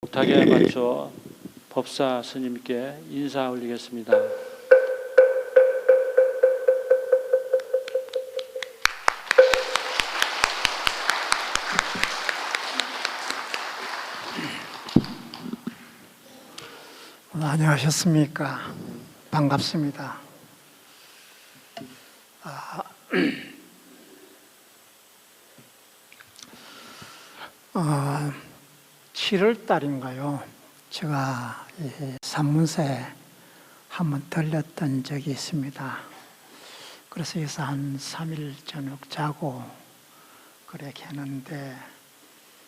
덕에 맞춰 법사 스님께 인사 올리겠습니다. 안녕하셨습니까? 반갑습니다. 7월 달인가요? 제가 산문사에 한번 들렸던 적이 있습니다. 그래서 여기서 한 3일 저녁 자고 그렇게 했는데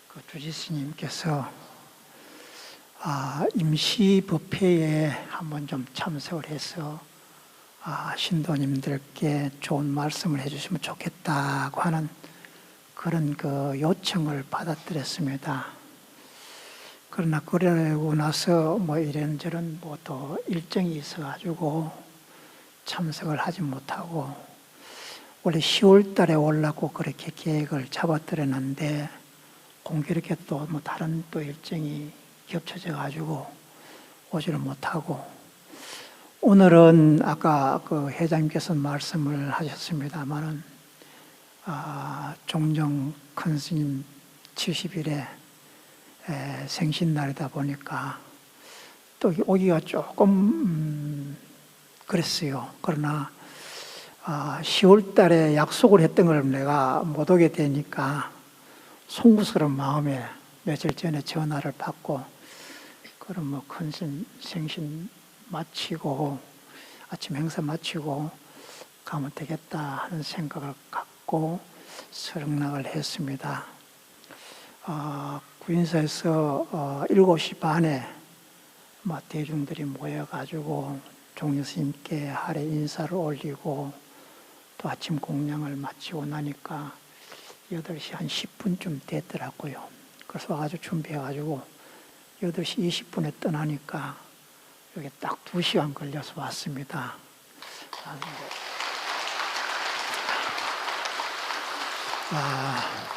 그 주지스님께서 임시법회에 한번 좀 참석을 해서 신도님들께 좋은 말씀을 해주시면 좋겠다고 하는 그런 그 요청을 받아들였습니다. 그러나 그러고 나서 뭐 이런저런 뭐 또 일정이 있어가지고 참석을 하지 못하고 원래 10월 달에 오려고 그렇게 계획을 잡아들였는데 공교롭게 또 뭐 다른 또 일정이 겹쳐져 가지고 오지를 못하고 오늘은 아까 그 회장님께서 말씀을 하셨습니다만은 종정 큰 스님 70일에 생신날이다 보니까 또 오기가 조금 그랬어요. 그러나 10월 달에 약속을 했던 걸 내가 못 오게 되니까 송구스러운 마음에 며칠 전에 전화를 받고 그럼 뭐 큰 생신 마치고 아침 행사 마치고 가면 되겠다 하는 생각을 갖고 설응락을 했습니다. 구인사에서 7시 반에 대중들이 모여가지고 종려스님께 하례 인사를 올리고 또 아침 공양을 마치고 나니까 8시 한 10분쯤 됐더라고요. 그래서 와가지고 준비해가지고 8시 20분에 떠나니까 여기 딱 2시간 걸려서 왔습니다.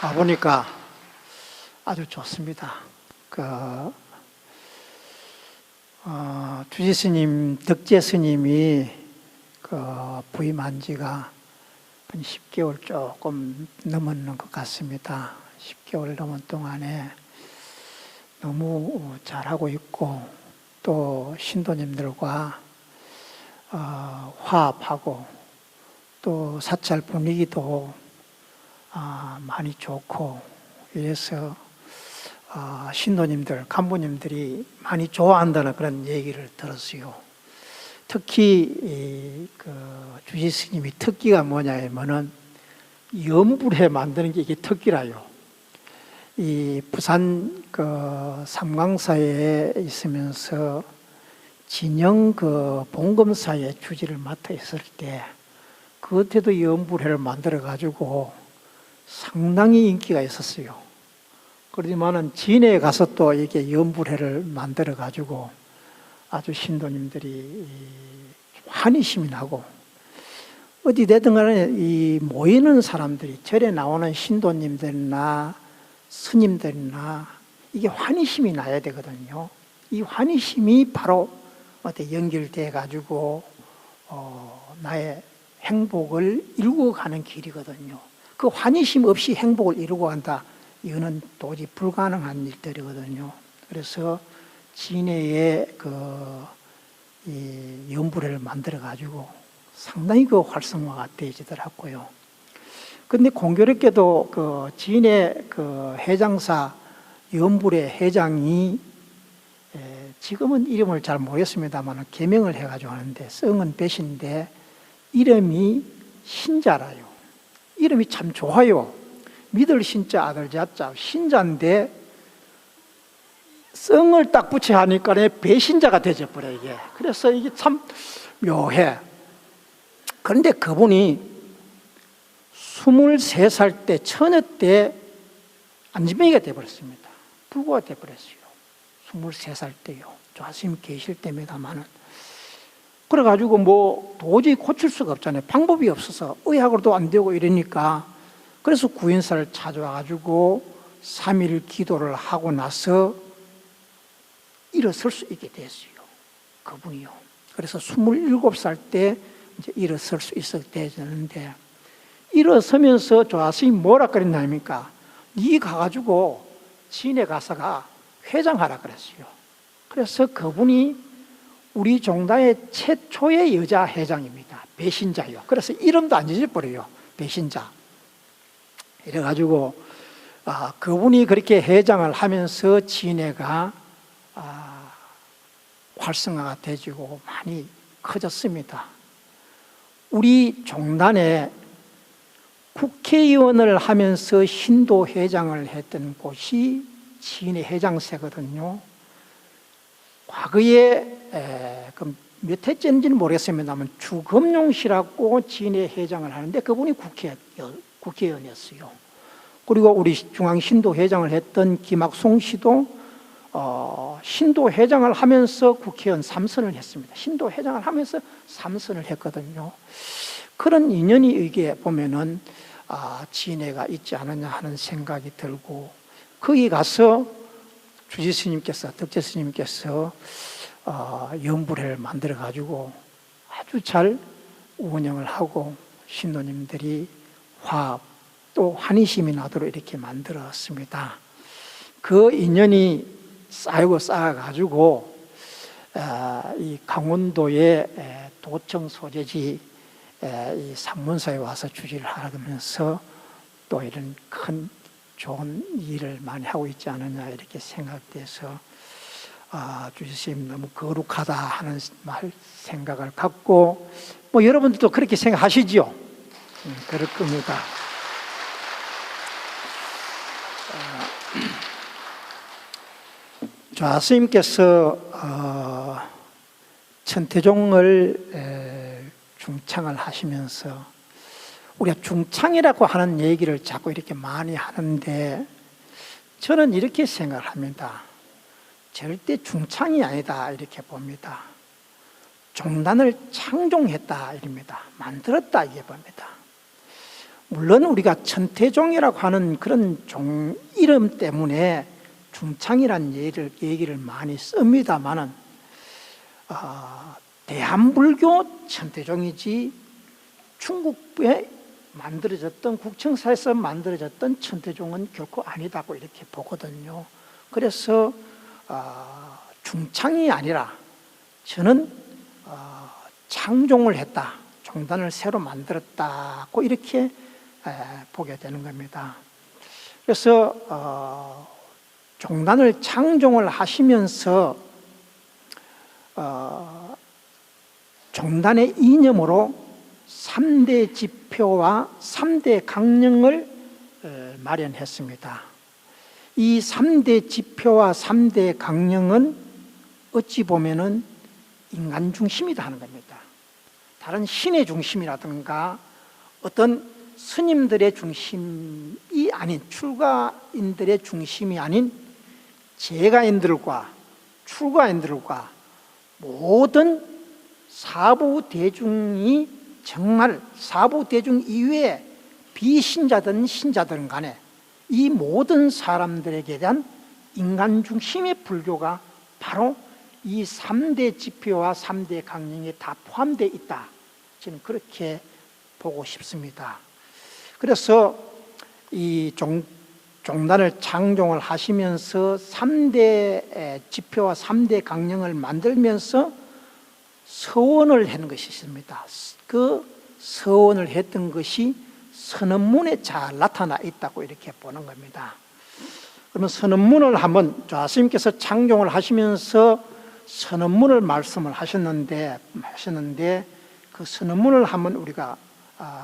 와보니까 아주 좋습니다. 주지스님, 덕제스님이 부임한 지가 한 10개월 조금 넘었는 것 같습니다. 10개월 넘은 동안에 너무 잘하고 있고 또 신도님들과 화합하고 또 사찰 분위기도 많이 좋고 이래서 신도님들, 간부님들이 많이 좋아한다는 그런 얘기를 들었어요. 특히 주지스님이 특기가 뭐냐 하면은 염불회 만드는 게 이게 특기라요. 이 부산 삼강사에 있으면서 진영 봉검사의 주지를 맡아 있을 때 그때도 염불회를 만들어 가지고 상당히 인기가 있었어요. 그렇지만은 진해에 가서 또 이게 염불회를 만들어 가지고 아주 신도님들이 환희심이 나고 어디 되든 간에 이 모이는 사람들이 절에 나오는 신도님들이나 스님들이나 이게 환희심이 나야 되거든요. 이 환희심이 바로 연결돼 가지고 나의 행복을 이루고 가는 길이거든요. 그 환희심 없이 행복을 이루고 간다. 이거는 도저히 불가능한 일들이거든요. 그래서 진해에 이 염불회를 만들어 가지고 상당히 활성화가 되어지더라고요. 근데 공교롭게도 진해 해장사 염불회 회장이 지금은 이름을 잘 모르겠습니다만 개명을 해가지고 하는데 성은 배신데 이름이 신자라요. 이름이 참 좋아요. 믿을 신자 아들 자자 신자인데 성을 딱 붙여 하니까 배신자가 되어버려 이게. 그래서 이게 참 묘해. 그런데 그분이 23살 때 처녀 때 안진뱅이가 되어버렸습니다. 불구가 되어버렸어요. 23살 때요. 조아스님 계실 때입니다만은. 그래가지고 뭐 도저히 고칠 수가 없잖아요. 방법이 없어서 의학으로도 안 되고 이러니까 그래서 구인사를 찾아와가지고 3일 기도를 하고 나서 일어설 수 있게 됐어요. 그분이요. 그래서 27살 때 이제 일어설 수 있었게 되는데, 일어서면서 조아스이 뭐라 그랬나 합니까? 니 가가지고 시내 가서가 회장하라 그랬어요. 그래서 그분이 우리 종단의 최초의 여자 회장입니다. 배신자요. 그래서 이름도 안 잊어버려요. 배신자. 이래가지고 그분이 그렇게 회장을 하면서 진해가 활성화가 되지고 많이 커졌습니다. 우리 종단에 국회의원을 하면서 신도 회장을 했던 곳이 진해 회장세거든요. 과거에 몇 해째인지는 모르겠습니다만 주금용 씨라고 진해 회장을 하는데 그분이 국회의원이었어요. 그리고 우리 중앙 신도 회장을 했던 김학송 씨도 신도 회장을 하면서 국회의원 3선을 했습니다. 신도 회장을 하면서 3선을 했거든요. 그런 인연이 이게 보면은 진해가 있지 않느냐 하는 생각이 들고, 거기 가서 주지 스님께서, 덕재 스님께서 연불회를 만들어 가지고 아주 잘 운영을 하고 신도님들이 화합 또 환희심이 나도록 이렇게 만들었습니다. 그 인연이 쌓이고 쌓아가지고 이 강원도의 도청 소재지 이 산문사에 와서 주지를 하면서 또 이런 큰 좋은 일을 많이 하고 있지 않느냐 이렇게 생각돼서 주지스님 너무 거룩하다 하는 생각을 갖고, 뭐 여러분들도 그렇게 생각하시죠? 그럴 겁니다. 좌스님께서 천태종을 중창을 하시면서, 우리가 중창이라고 하는 얘기를 자꾸 이렇게 많이 하는데 저는 이렇게 생각을 합니다. 절대 중창이 아니다 이렇게 봅니다. 종단을 창종했다 이럽니다. 만들었다 이게 봅니다. 물론 우리가 천태종이라고 하는 그런 종 이름 때문에 중창이라는 얘기를 많이 씁니다만은 대한불교 천태종이지 중국에 만들어졌던 국청사에서 만들어졌던 천태종은 결코 아니다고 이렇게 보거든요. 그래서 중창이 아니라 저는 창종을 했다, 종단을 새로 만들었다고 이렇게 보게 되는 겁니다. 그래서 종단을 창종을 하시면서 종단의 이념으로 3대 지표와 3대 강령을 마련했습니다. 이 3대 지표와 3대 강령은 어찌 보면은 인간 중심이다 하는 겁니다. 다른 신의 중심이라든가 어떤 스님들의 중심이 아닌, 출가인들의 중심이 아닌 재가인들과 출가인들과 모든 사부대중이, 정말 사부대중 이외에 비신자든 신자든 간에 이 모든 사람들에게 대한 인간 중심의 불교가 바로 이 3대 지표와 3대 강령에 다 포함되어 있다, 저는 그렇게 보고 싶습니다. 그래서 이 종단을 창종을 하시면서 3대 지표와 3대 강령을 만들면서 서원을 하는 것이 있습니다. 그 서원을 했던 것이 선언문에 잘 나타나 있다고 이렇게 보는 겁니다. 그러면 선언문을 한번, 좌스님께서 창종을 하시면서 선언문을 말씀을 하셨는데 그 선언문을 한번 우리가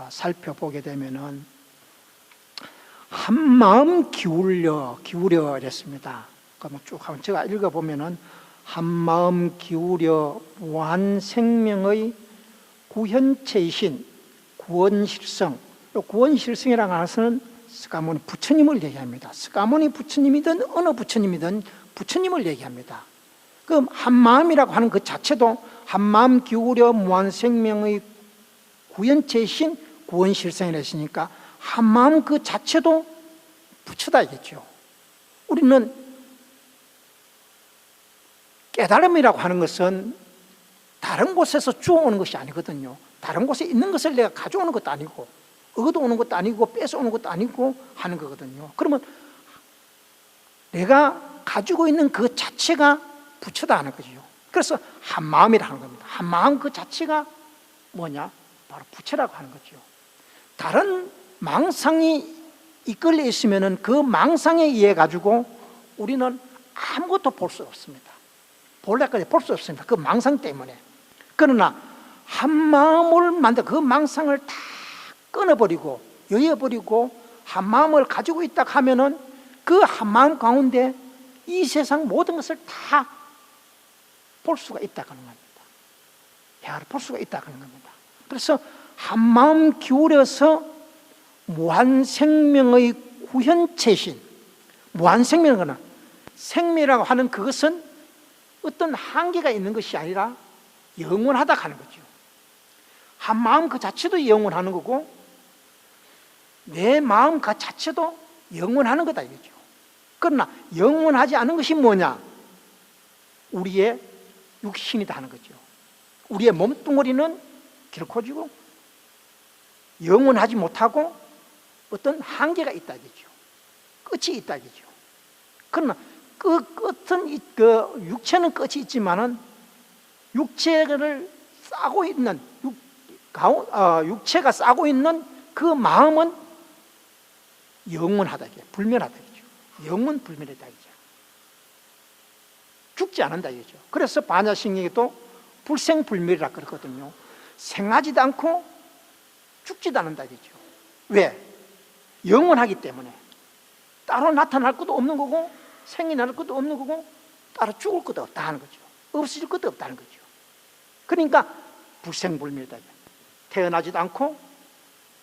살펴보게 되면은 한마음 기울여 이랬습니다. 그러면 쭉 한번 제가 읽어보면은 한마음 기울여 무한 생명의 구현체이신 구원실성, 구원실성이라는 것은 스가모니 부처님을 얘기합니다. 스가모니 부처님이든 어느 부처님이든 부처님을 얘기합니다. 그 한마음이라고 하는 그 자체도 한마음 기울여 무한 생명의 구현체이신 구원실성이라 했으니까 한마음 그 자체도 부처다 이겠죠. 우리는 깨달음이라고 하는 것은 다른 곳에서 주워오는 것이 아니거든요. 다른 곳에 있는 것을 내가 가져오는 것도 아니고 얻어오는 것도 아니고 뺏어오는 것도 아니고 하는 거거든요. 그러면 내가 가지고 있는 그 자체가 부처다 하는 거죠. 그래서 한마음이라는 겁니다. 한마음 그 자체가 뭐냐? 바로 부처라고 하는 거죠. 다른 망상이 이끌려 있으면 그 망상에 의해 가지고 우리는 아무것도 볼 수 없습니다. 본래까지 볼 수 없습니다. 그 망상 때문에. 그러나 한마음을 만들 그 망상을 다 끊어버리고 여여버리고 한마음을 가지고 있다 하면은 그 한마음 가운데 이 세상 모든 것을 다 볼 수가 있다는 겁니다. 대화를 볼 수가 있다는 겁니다. 그래서 한마음 기울여서 무한생명의 구현체신, 무한생명은 생명이라고 하는 그것은 어떤 한계가 있는 것이 아니라 영원하다 하는 거죠. 한마음 그 자체도 영원하는 거고 내 마음 그 자체도 영원하는 거다 이거죠. 그러나 영원하지 않은 것이 뭐냐? 우리의 육신이다 하는 거죠. 우리의 몸뚱어리는 결코 영원하지 못하고 어떤 한계가 있다 이거죠. 끝이 있다 이거죠. 그러나 그 끝은 그 육체는 끝이 있지만은 육체를 싸고 있는 육체가 싸고 있는 그 마음은 영원하다 이게 불멸하다 이죠. 영원 불멸이다 이죠. 죽지 않는다 이죠. 그래서 반야신경에도 불생불멸이라 그러거든요. 생하지도 않고 죽지도 않는다 이죠. 왜? 영원하기 때문에 따로 나타날 것도 없는 거고 생이 날 것도 없는 거고 따로 죽을 것도 없다 하는 거죠. 없어질 것도 없다는 거죠. 그러니까 불생불멸이다. 태어나지도 않고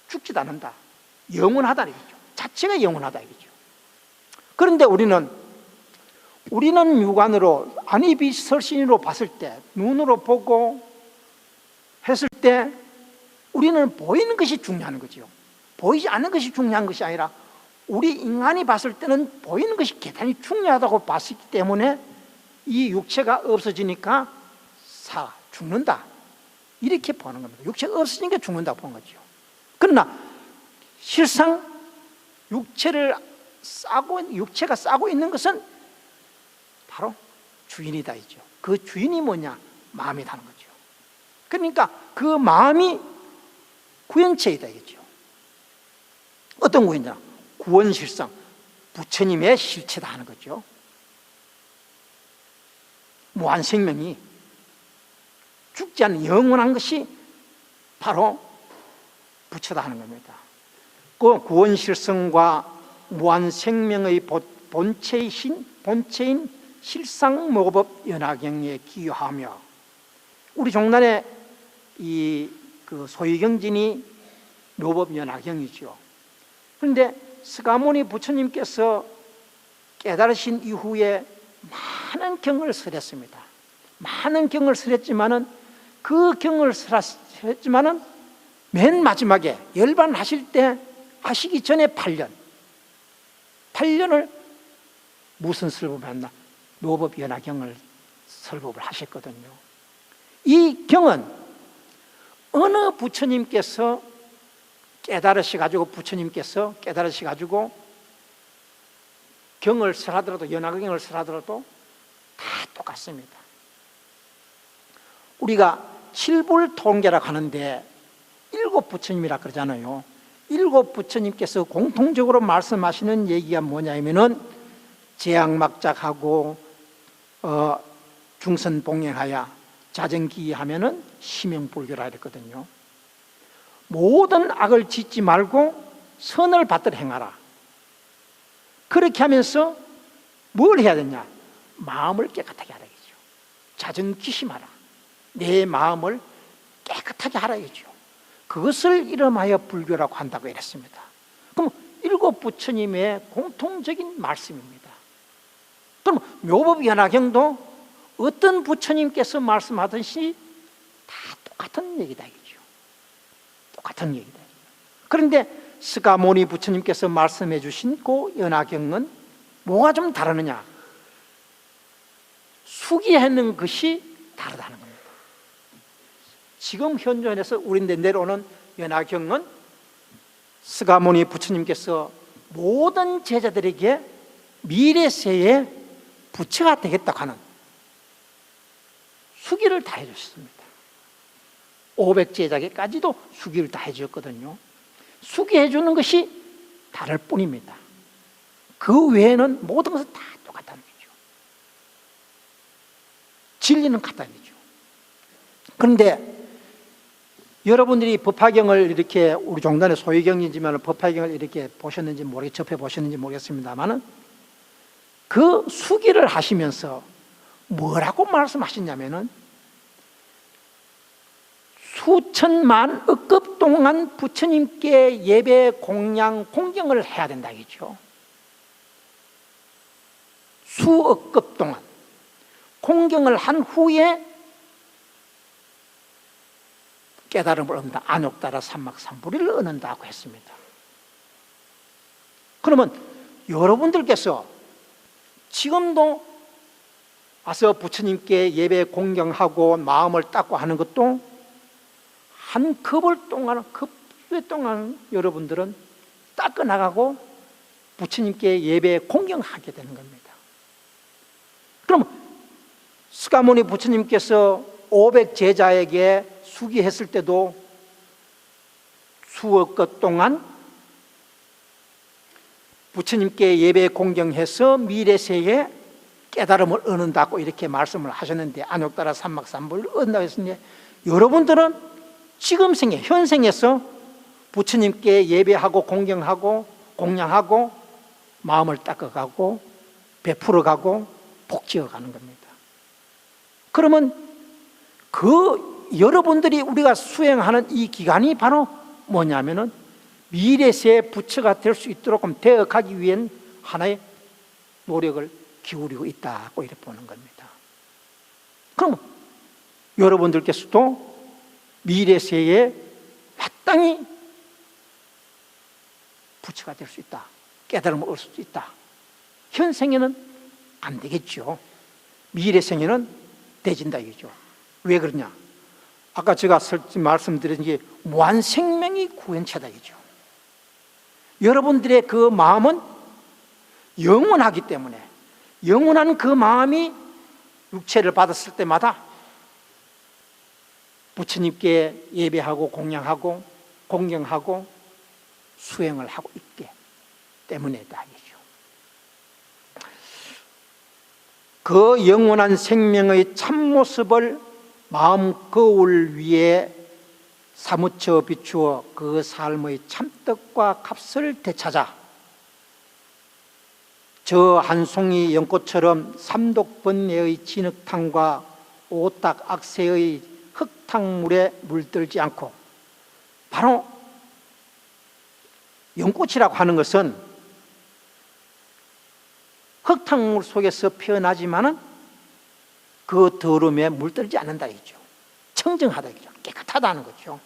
죽지도 않는다. 영원하다 이거죠. 자체가 영원하다 이거죠. 그런데 우리는 육안으로 안이비설신으로 봤을 때 눈으로 보고 했을 때 우리는 보이는 것이 중요한 거죠. 보이지 않는 것이 중요한 것이 아니라 우리 인간이 봤을 때는 보이는 것이 대단히 중요하다고 봤기 때문에 이 육체가 없어지니까 죽는다 이렇게 보는 겁니다. 육체가 없어지니까 죽는다고 보는 거죠. 그러나 실상 육체가 싸고 있는 것은 바로 주인이다 이죠. 그 주인이 뭐냐? 마음이라는 거죠. 그러니까 그 마음이 구현체이다 이죠. 어떤 구현이냐? 구원실상 부처님의 실체다 하는 거죠. 무한생명이 죽지 않는 영원한 것이 바로 부처다 하는 겁니다. 그 구원실성과 무한생명의 본체인 실상모법 연화경에 기여하며 우리 종단의 그 소위경진이 묘법 연화경이죠. 그런데 스가모니 부처님께서 깨달으신 이후에 많은 경을 설했습니다. 많은 경을 설했지만은 그 경을 설했지만은 맨 마지막에 열반하실 때 하시기 전에 8년을 무슨 설법을 했나? 묘법 연화경을 설법을 하셨거든요. 이 경은 어느 부처님께서 깨달으셔가지고 경을 설하더라도 연화경을 설하더라도 다 똑같습니다. 우리가 칠불통계라고 하는데 7 부처님이라 그러잖아요. 7 부처님께서 공통적으로 말씀하시는 얘기가 뭐냐면은 제약막작하고 중선봉행하야 자정기하면은 심형불교라 그랬거든요. 모든 악을 짓지 말고 선을 받들어 행하라. 그렇게 하면서 뭘 해야 되냐? 마음을 깨끗하게 하라 이거죠. 자정기심하라. 내 마음을 깨끗하게 하라 이거죠. 그것을 이름하여 불교라고 한다고 했습니다. 그럼 7 부처님의 공통적인 말씀입니다. 그럼 묘법연화경도 어떤 부처님께서 말씀하듯이 다 똑같은 얘기다 이거죠. 똑같은 얘기다. 그런데 스가모니 부처님께서 말씀해 주신 그 연화경은 뭐가 좀 다르느냐? 수기하는 것이 다르다는 겁니다. 지금 현존에서 우리인데 내려오는 연화경은 스가모니 부처님께서 모든 제자들에게 미래세에 부처가 되겠다고 하는 수기를 다 해주셨습니다. 500제자에게까지도 수기를 다 해주셨거든요. 수기해 주는 것이 다를 뿐입니다. 그 외에는 모든 것은 다 똑같다는 거죠. 진리는 같다는 거죠. 그런데 여러분들이 법화경을 이렇게 우리 종단의 소유경이지만 법화경을 이렇게 보셨는지 접해 보셨는지 모르겠습니다만은 그 수기를 하시면서 뭐라고 말씀하셨냐면은 수천만 억급 동안 부처님께 예배, 공양, 공경을 해야 된다 이죠. 수억급 동안 공경을 한 후에 깨달음을 얻는다. 안욕따라 삼막삼부리를 얻는다고 했습니다. 그러면 여러분들께서 지금도 와서 부처님께 예배 공경하고 마음을 닦고 하는 것도 한 급을 동안, 급수에 동안 여러분들은 닦아 나가고 부처님께 예배 공경하게 되는 겁니다. 그럼 스가모니 부처님께서 500제자에게 수기했을 때도 수억 것 동안 부처님께 예배 공경해서 미래세에 깨달음을 얻는다고 이렇게 말씀을 하셨는데 안욕따라 삼막삼부를 얻는다고 했으니 여러분들은 지금 생에 현생에서 부처님께 예배하고 공경하고 공양하고 마음을 닦아가고 베풀어가고 복지어가는 겁니다. 그러면 그 여러분들이 우리가 수행하는 이 기간이 바로 뭐냐면은 미래세의 부처가 될 수 있도록 되어가기 위한 하나의 노력을 기울이고 있다고 이렇게 보는 겁니다. 그럼 여러분들께서도 미래세에 마땅히 부처가 될 수 있다. 깨달음을 얻을 수 있다. 현생에는 안 되겠죠. 미래생에는 되진다 이거죠. 왜 그러냐? 아까 제가 말씀드린 게 무한생명이 구원체다 이죠. 여러분들의 그 마음은 영원하기 때문에 영원한 그 마음이 육체를 받았을 때마다 부처님께 예배하고 공양하고 공경하고 수행을 하고 있기 때문이다 이죠. 그 영원한 생명의 참모습을 마음 거울 위에 사무쳐 비추어 그 삶의 참뜻과 값을 되찾아 저 한 송이 연꽃처럼 삼독번뇌의 진흙탕과 오딱 악세의 흙탕물에 물들지 않고, 바로 연꽃이라고 하는 것은 흙탕물 속에서 피어나지만은 그 더러움에 물들지 않는다 이죠. 청정하다 이죠. 깨끗하다는 거죠.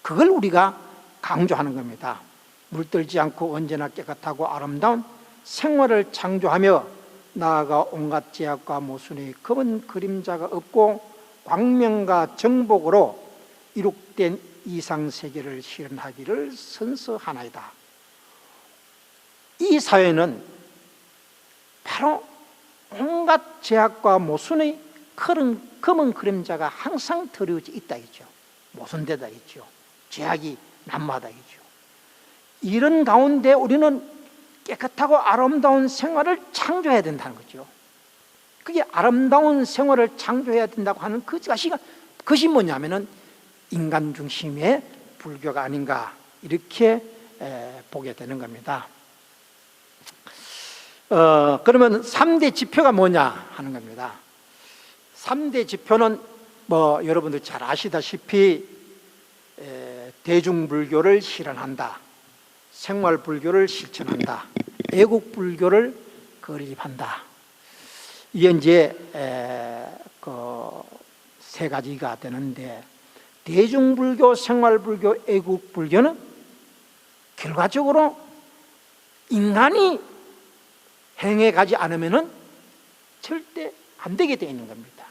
그걸 우리가 강조하는 겁니다. 물들지 않고 언제나 깨끗하고 아름다운 생활을 창조하며 나아가 온갖 제약과 모순의 검은 그림자가 없고 광명과 정복으로 이룩된 이상세계를 실현하기를 선서하나이다. 이 사회는 바로 온갖 제약과 모순의 검은 그림자가 항상 드리워져 있다 있죠. 모순되다 있죠. 제약이 난무하다 있죠. 이런 가운데 우리는 깨끗하고 아름다운 생활을 창조해야 된다는 거죠. 그게 아름다운 생활을 창조해야 된다고 하는 그것이 뭐냐면은 인간 중심의 불교가 아닌가 이렇게 보게 되는 겁니다. 그러면 3대 지표가 뭐냐 하는 겁니다. 3대 지표는 뭐 여러분들 잘 아시다시피 대중불교를 실현한다, 생활불교를 실천한다, 애국불교를 건립한다. 이게 이제 그 세 가지가 되는데, 대중불교, 생활불교, 애국불교는 결과적으로 인간이 행해가지 않으면은 절대 안 되게 되어 있는 겁니다.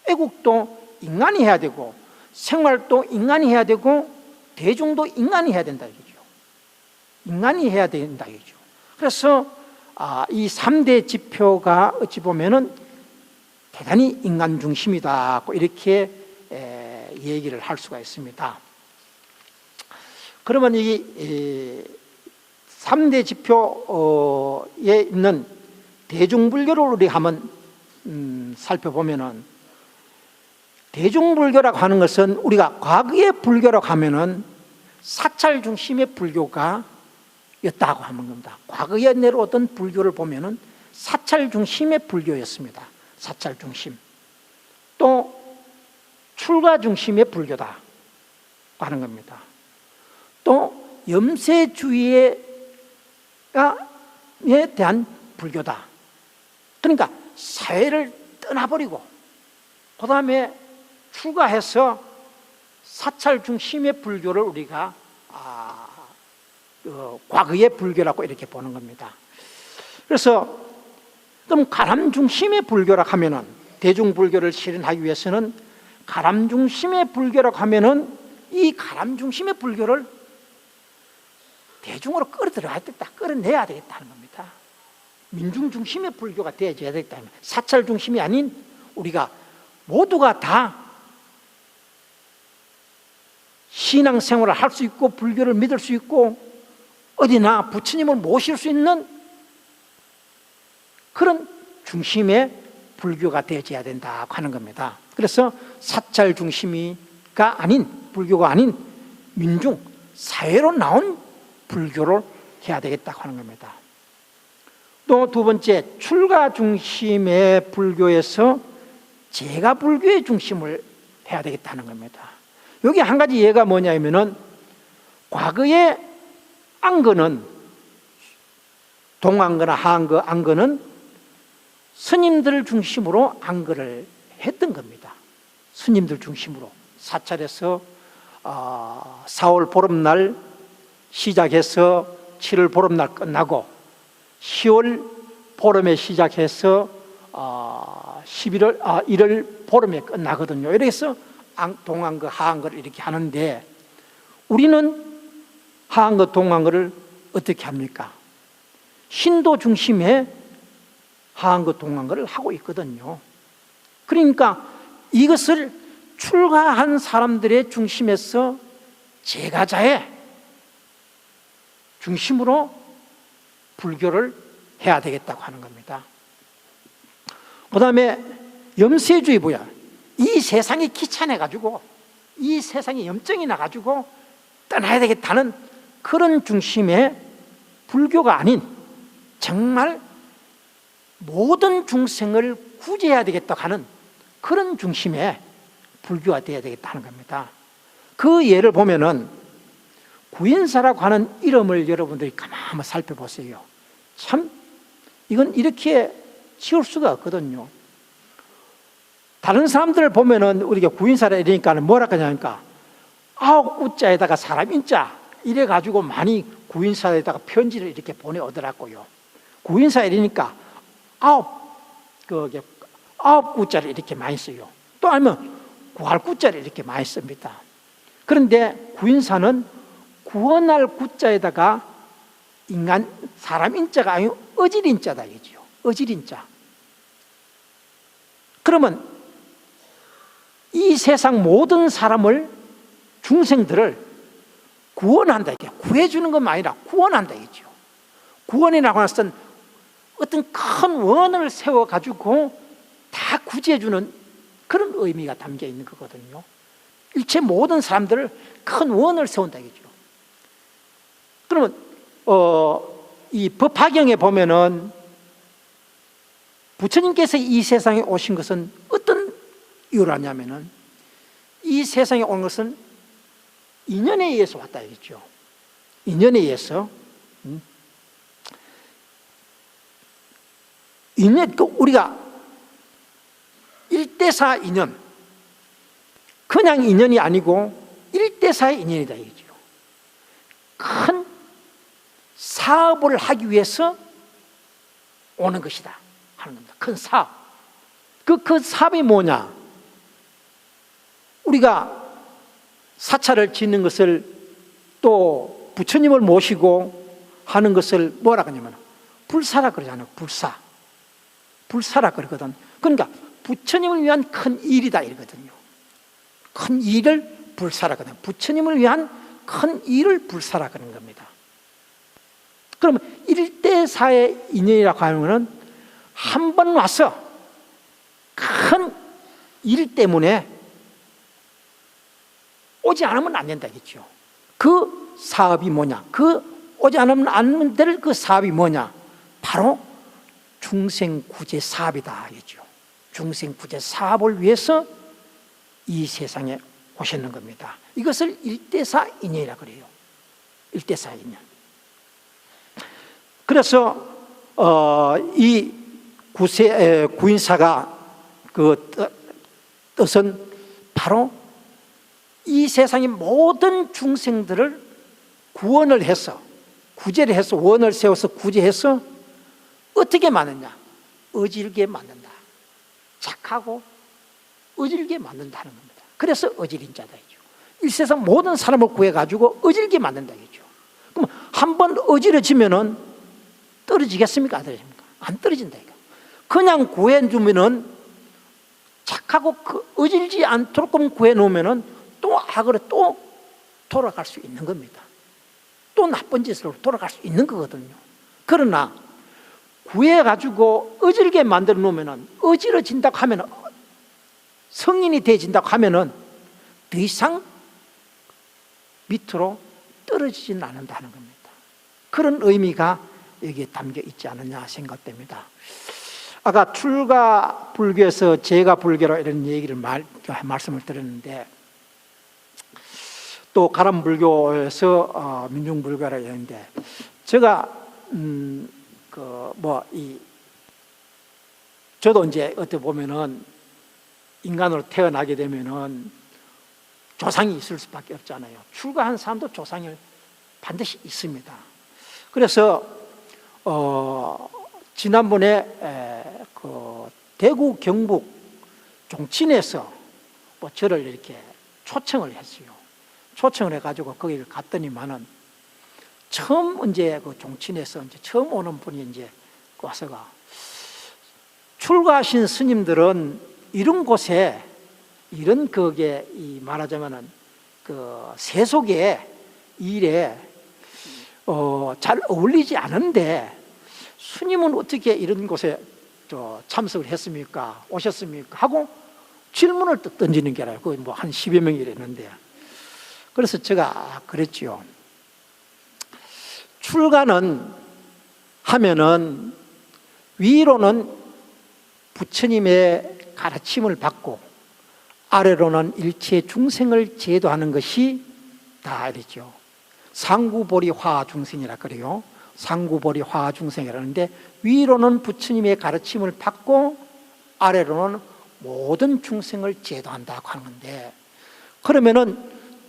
애국도 인간이 해야 되고 생활도 인간이 해야 되고 대중도 인간이 해야 된다 이거죠. 인간이 해야 된다 이거죠. 그래서 이 3대 지표가 어찌 보면은 대단히 인간 중심이다 이렇게 얘기를 할 수가 있습니다. 그러면 이 3대 지표에 있는 대중불교를 우리 한번 살펴보면은, 대중불교라고 하는 것은 우리가 과거의 불교라고 하면은 사찰 중심의 불교가 였다고 하는 겁니다. 과거에 내려오던 불교를 보면은 사찰 중심의 불교였습니다. 사찰 중심. 또 출가 중심의 불교다 하는 겁니다. 또 염세주의에 대한 불교다. 그러니까 사회를 떠나버리고 그 다음에 출가해서 사찰 중심의 불교를 우리가 과거의 불교라고 이렇게 보는 겁니다. 그래서 그럼 가람 중심의 불교라고 하면은, 대중불교를 실현하기 위해서는 가람 중심의 불교라고 하면은 이 가람 중심의 불교를 대중으로 끌어들여야 되겠다, 끌어내야 되겠다는 겁니다. 민중 중심의 불교가 되어져야 되겠다. 사찰 중심이 아닌 우리가 모두가 다 신앙생활을 할 수 있고 불교를 믿을 수 있고 어디나 부처님을 모실 수 있는 그런 중심의 불교가 되어져야 된다고 하는 겁니다. 그래서 사찰 중심이가 아닌, 불교가 아닌 민중, 사회로 나온 불교를 해야 되겠다고 하는 겁니다. 또 두 번째, 출가 중심의 불교에서 제가 불교의 중심을 해야 되겠다는 겁니다. 여기 한 가지 예가 뭐냐면은, 과거의 안거는, 동안거나 하안거, 안거는 스님들 중심으로 안거를 했던 겁니다. 스님들 중심으로 사찰에서 4월 보름날 시작해서 7월 보름날 끝나고 10월 보름에 시작해서 1월 보름에 끝나거든요. 이래서 동안거, 하안거를 이렇게 하는데, 우리는 하안거, 동안거를 어떻게 합니까? 신도 중심의 하안거, 동안거를 하고 있거든요. 그러니까 이것을 출가한 사람들의 중심에서 제가자의 중심으로 불교를 해야 되겠다고 하는 겁니다. 그 다음에 염세주의 뭐야? 이 세상이 귀찮아가지고, 이 세상에 염증이 나가지고 떠나야 되겠다는 그런 중심의 불교가 아닌, 정말 모든 중생을 구제해야 되겠다고 하는 그런 중심의 불교가 되어야 되겠다는 겁니다. 그 예를 보면은, 구인사라고 하는 이름을 여러분들이 가만히 한번 살펴보세요. 참 이건 이렇게 지을 수가 없거든요. 다른 사람들을 보면은 우리가 구인사라 이러니까 뭐라 하냐니까 9구자에다가 사람 인자 이래가지고 많이 구인사에다가 편지를 이렇게 보내오더라고요. 구인사 이러니까 9구자를 이렇게 많이 써요. 또 아니면 구할구자를 이렇게 많이 씁니다. 그런데 구인사는 구원할 구자에다가 인간, 사람 인자가 아니고 어질인자다 이거죠. 어질인자. 그러면 이 세상 모든 사람을, 중생들을 구원한다 이게, 구해주는 것만 아니라 구원한다 이거죠. 구원이라고 하는 것은 어떤 큰 원을 세워가지고 다 구제해주는 그런 의미가 담겨 있는 거거든요. 일체 모든 사람들을 큰 원을 세운다 이거죠. 그러면 이 법화경에 보면은 부처님께서 이 세상에 오신 것은 어떤 이유로 하냐면은, 이 세상에 온 것은 인연에 의해서 왔다 이거죠. 인연에 의해서. 인연, 우리가 1대4 인연, 그냥 인연이 아니고 1대4의 인연이다 이거죠. 큰 사업을 하기 위해서 오는 것이다 하는 겁니다. 큰 사업. 그 사업이 뭐냐? 우리가 사찰을 짓는 것을 또 부처님을 모시고 하는 것을 뭐라 그러냐면 불사라 그러잖아요. 불사라 그러거든. 그러니까 부처님을 위한 큰 일이다 이러거든요. 큰 일을 불사라 그러거든. 부처님을 위한 큰 일을 불사라 그런 겁니다. 그러면 일대사의 인연이라고 하면은 한 번 와서 큰 일 때문에 오지 않으면 안 된다겠죠. 그 사업이 뭐냐? 그 오지 않으면 안 될 그 사업이 뭐냐? 바로 중생구제 사업이다 하겠죠. 중생구제 사업을 위해서 이 세상에 오셨는 겁니다. 이것을 일대사 인연이라 그래요. 일대사 인연. 그래서 이 구인사가 그 뜻은 바로 이 세상의 모든 중생들을 구원을 해서 구제를 해서 원을 세워서 구제해서 어떻게 만드냐? 어질게 만든다. 착하고 어질게 만든다는 겁니다. 그래서 어질인자다죠. 이 세상 모든 사람을 구해가지고 어질게 만든다겠죠. 그럼 한번 어지러지면은 떨어지겠습니까? 안 떨어집니까? 안 떨어진다 이거. 그냥 구해주면은 착하고 어질지 않도록 구해놓으면은 또 악으로 또 돌아갈 수 있는 겁니다. 또 나쁜 짓으로 돌아갈 수 있는 거거든요. 그러나 구해가지고 어질게 만들어 놓으면은 어지러진다고 하면은 성인이 되어진다고 하면은 더 이상 밑으로 떨어지지는 않는다는 겁니다. 그런 의미가 여기에 담겨 있지 않느냐 생각됩니다. 아까 출가 불교에서 제가 불교로 이런 얘기를 말씀을 드렸는데 또 가람 불교에서 민중 불교라 했는데 제가 저도 이제 어떻게 보면은 인간으로 태어나게 되면은 조상이 있을 수밖에 없잖아요. 출가한 사람도 조상이 반드시 있습니다. 그래서 지난번에 그 대구 경북 종친에서 저를 이렇게 초청을 했어요. 초청을 해가지고 거기를 갔더니만은 처음 이제 그 종친에서 이제 처음 오는 분이 이제 와서가 출가하신 스님들은 이런 곳에 이런 그게 말하자면은 그 세속의 일에 잘 어울리지 않은데 스님은 어떻게 이런 곳에 참석을 했습니까? 오셨습니까? 하고 질문을 또 던지는 게 아니라 거의 뭐 한 10여 명이 이랬는데 그래서 제가 그랬지요. 출가는 하면은 위로는 부처님의 가르침을 받고 아래로는 일체 중생을 제도하는 것이 다 이랬죠. 상구보리 화중생이라 그래요. 상구보리 화중생이라는데 위로는 부처님의 가르침을 받고 아래로는 모든 중생을 제도한다고 하는 건데 그러면은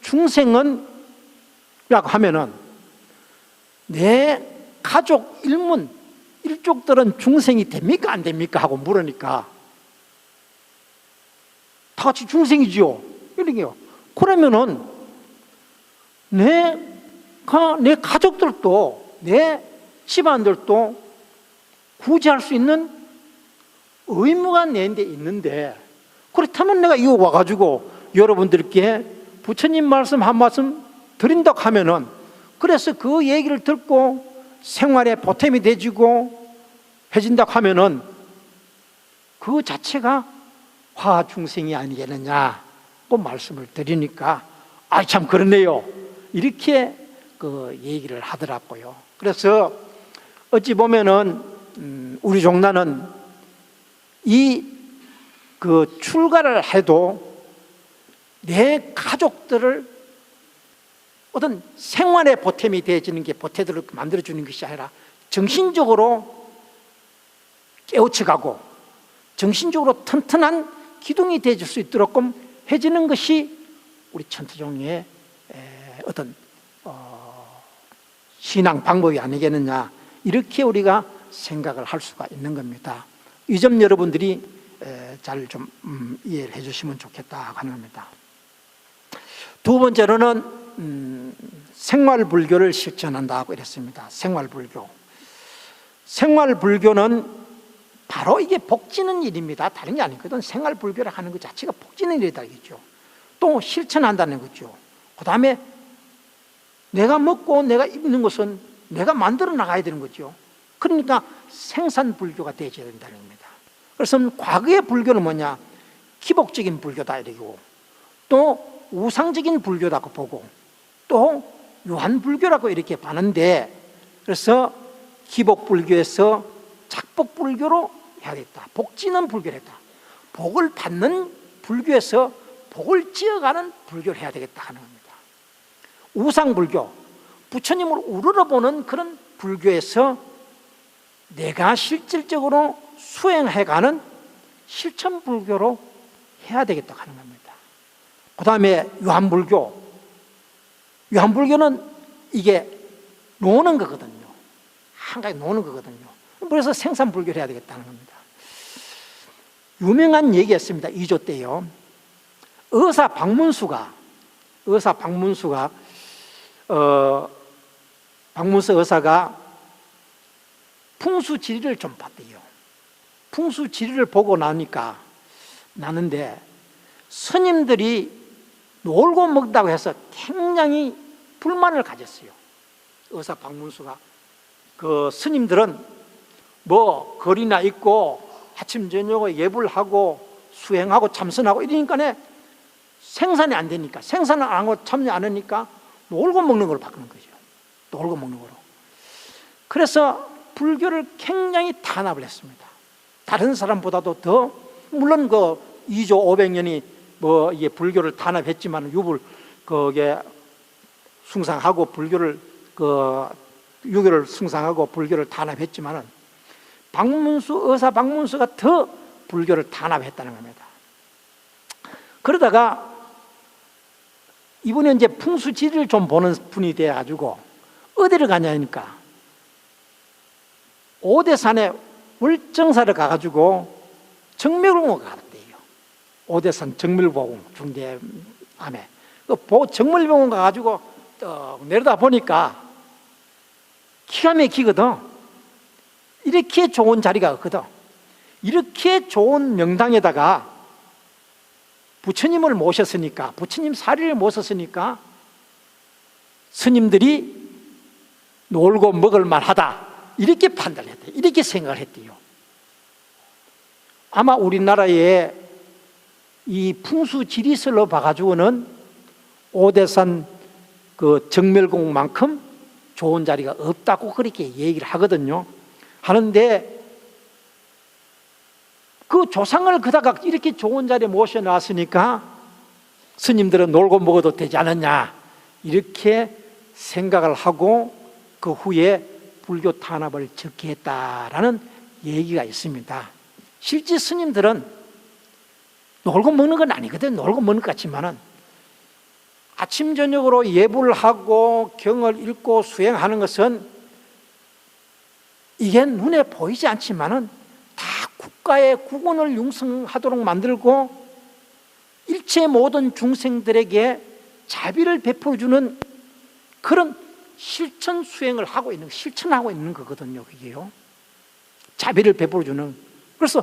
중생은 라고 하면은 내 가족 일족들은 중생이 됩니까 안 됩니까 하고 물으니까 다 같이 중생이지요. 이러게요. 그러면은 내 가족들도 내 집안들도 구제할 수 있는 의무가 내한테 있는데 그렇다면 내가 이거 와가지고 여러분들께 부처님 말씀 한 말씀 드린다고 하면은 그래서 그 얘기를 듣고 생활에 보탬이 되지고 해진다고 하면은 그 자체가 화중생이 아니겠느냐고 말씀을 드리니까 참 그러네요. 이렇게 그 얘기를 하더라고요. 그래서 어찌 보면은 우리 종단은 이 그 출가를 해도 내 가족들을 어떤 생활의 보탬이 되어지는 게 보태들을 만들어주는 것이 아니라 정신적으로 깨우쳐가고 정신적으로 튼튼한 기둥이 되어줄 수 있도록 해주는 것이 우리 천태종의 어떤 신앙 방법이 아니겠느냐 이렇게 우리가 생각을 할 수가 있는 겁니다. 이 점 여러분들이 잘 좀 이해를 해주시면 좋겠다 하는 겁니다. 두 번째로는 생활불교를 실천한다고 이랬습니다. 생활불교는 바로 이게 복지는 일입니다. 다른 게 아니거든. 생활불교를 하는 것 자체가 복지는 일이다겠죠. 또 실천한다는 거죠. 그 다음에 내가 먹고 내가 입는 것은 내가 만들어 나가야 되는 거죠. 그러니까 생산불교가 되어야 된다는 겁니다. 그래서 과거의 불교는 뭐냐? 기복적인 불교다 이러고, 또 우상적인 불교라고 보고, 또 유한불교라고 이렇게 봤는데, 그래서 기복불교에서 작복불교로 해야겠다. 복지는 불교를 했다. 복을 받는 불교에서 복을 지어가는 불교를 해야 되겠다 하는 겁니다. 우상불교, 부처님을 우러러보는 그런 불교에서 내가 실질적으로 수행해가는 실천불교로 해야 되겠다 하는 겁니다. 그 다음에 유한불교는 이게 노는 거거든요. 한 가지 노는 거거든요. 그래서 생산불교를 해야 되겠다는 겁니다. 유명한 얘기였습니다. 2조 때요. 의사 박문수가 박문수 의사가 풍수지리를 좀 봤대요. 풍수지리를 보고 나는데 스님들이 놀고 먹다고 해서 굉장히 불만을 가졌어요. 의사 박문수가 그 스님들은 뭐 거리나 있고 아침 저녁에 예불 하고 수행하고 참선하고 이러니까 생산이 안 되니까, 생산을 안 하고 참여 안 하니까 놀고 먹는 걸로 바꾸는 거죠. 놀고 먹는 거로. 그래서 불교를 굉장히 탄압을 했습니다. 다른 사람보다도 더, 물론 그 2조 500년이 뭐 이게 불교를 탄압했지만 유불 그게 숭상하고 불교를 유교를 숭상하고 불교를 탄압했지만은 의사 박문수가 더 불교를 탄압했다는 겁니다. 그러다가 이번에 이제 풍수지리를 좀 보는 분이 돼가지고 어디를 가냐니까 오대산에 월정사를 가가지고 정밀봉을 갔대요. 오대산 정밀봉 중대암에 정밀봉을 가가지고 내려다 보니까 기가 막히거든. 이렇게 좋은 자리가 없거든. 이렇게 좋은 명당에다가 부처님을 모셨으니까, 부처님 사리를 모셨으니까 스님들이 놀고 먹을 만하다 이렇게 판단을 했대요. 이렇게 생각을 했대요. 아마 우리나라에 이 풍수지리설로 봐가지고는 오대산 그 정멸공만큼 좋은 자리가 없다고 그렇게 얘기를 하거든요. 하는데 그 조상을 그다가 이렇게 좋은 자리에 모셔놨으니까 스님들은 놀고 먹어도 되지 않았냐 이렇게 생각을 하고 그 후에 불교 탄압을 적게 했다라는 얘기가 있습니다. 실제 스님들은 놀고 먹는 건 아니거든. 놀고 먹는 것 같지만은 아침 저녁으로 예불을 하고 경을 읽고 수행하는 것은 이게 눈에 보이지 않지만은 다 국가의 국운을 융성하도록 만들고 일체 모든 중생들에게 자비를 베풀어주는 그런 실천 수행을 하고 있는, 실천하고 있는 거거든요. 그게요. 자비를 베풀어주는. 그래서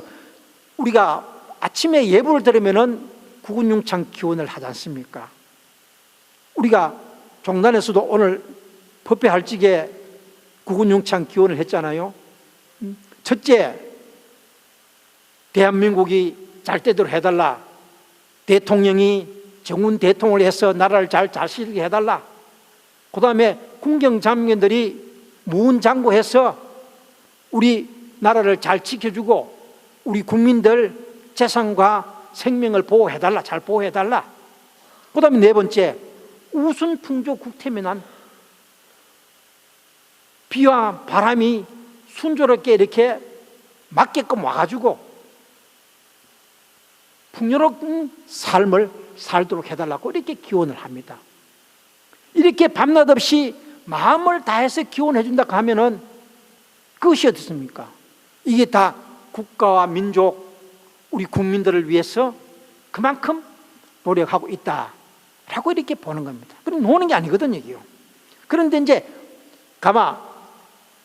우리가 아침에 예불을 들으면은 국운융창 기원을 하지 않습니까? 우리가 종단에서도 오늘 법회할직에 국운융창 기원을 했잖아요. 첫째, 대한민국이 잘되도록 해달라. 대통령이 정운 대통령을 해서 나라를 잘 다스리게 해달라. 그 다음에 군경장관들이 무은장구해서 우리 나라를 잘 지켜주고 우리 국민들 재산과 생명을 보호해달라. 잘 보호해달라. 그 다음에 네 번째, 우순풍조 국태민안. 비와 바람이 순조롭게 이렇게 맞게끔 와가지고 풍요로운 삶을 살도록 해달라고 이렇게 기원을 합니다. 이렇게 밤낮 없이 마음을 다해서 기원해 준다 하면은 그것이 어떻습니까? 이게 다 국가와 민족 우리 국민들을 위해서 그만큼 노력하고 있다라고 이렇게 보는 겁니다. 그럼 노는 게 아니거든요, 이게요. 그런데 이제 가만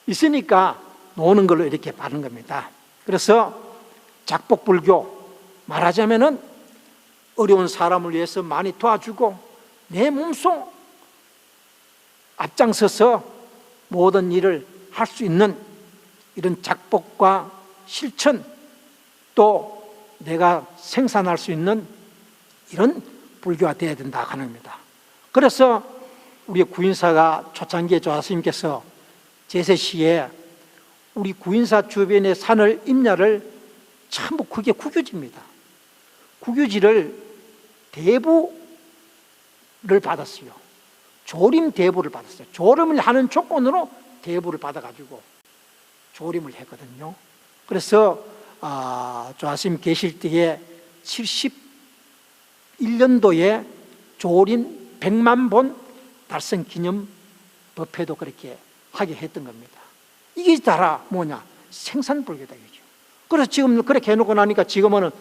있으니까 노는 걸로 이렇게 바른 겁니다. 그래서 작복불교, 말하자면은 어려운 사람을 위해서 많이 도와주고 내 몸소 앞장서서 모든 일을 할 수 있는 이런 작복과 실천, 또 내가 생산할 수 있는 이런 불교가 되어야 된다 하는 겁니다. 그래서 우리 구인사가 초창기에 조사스님께서 제세시에 우리 구인사 주변의 산을 임야를 전부 그게 국유지입니다. 국유지를 대부를 받았어요. 조림 대부를 받았어요. 조림을 하는 조건으로 대부를 받아가지고 조림을 했거든요. 그래서 조사스님 계실 때에 71년도에 조림 100만 본 달성 기념 법회도 그렇게 하게 했던 겁니다. 이게 다 뭐냐? 생산불교다 이거죠. 그래서 지금 그렇게 해놓고 나니까 지금은